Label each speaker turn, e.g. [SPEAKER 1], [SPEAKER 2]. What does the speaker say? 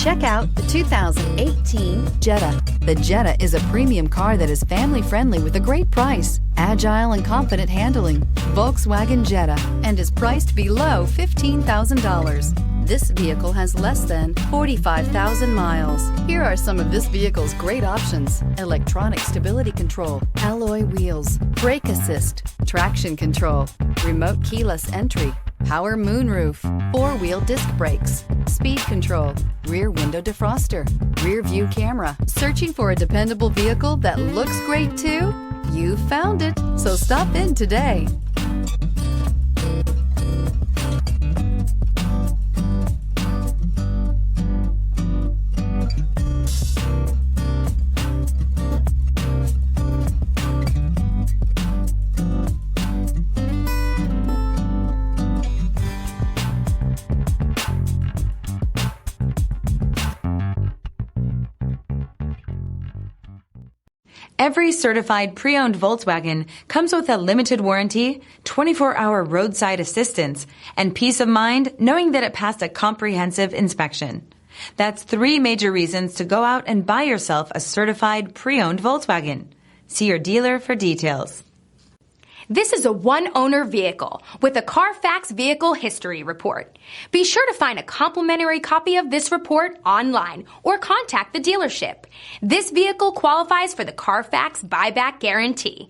[SPEAKER 1] Check out the 2018 Jetta. The Jetta is a premium car that is family-friendly with a great price, agile and confident handling. Volkswagen Jetta, and is priced below $15,000. This vehicle has less than 45,000 miles. Here are some of this vehicle's great options: electronic stability control, alloy wheels, brake assist, traction control, remote keyless entry, power moonroof, four-wheel disc brakes, speed control, rear window defroster, rear view camera. Searching for a dependable vehicle that looks great too? You found it, so stop in today.
[SPEAKER 2] Every certified pre-owned Volkswagen comes with a limited warranty, 24-hour roadside assistance, and peace of mind knowing that it passed a comprehensive inspection. That's 3 major reasons to go out and buy yourself a certified pre-owned Volkswagen. See your dealer for details.
[SPEAKER 3] This is a one-owner vehicle with a CARFAX Vehicle History Report. Be sure to find a complimentary copy of this report online or contact the dealership. This vehicle qualifies for the CARFAX Buyback Guarantee.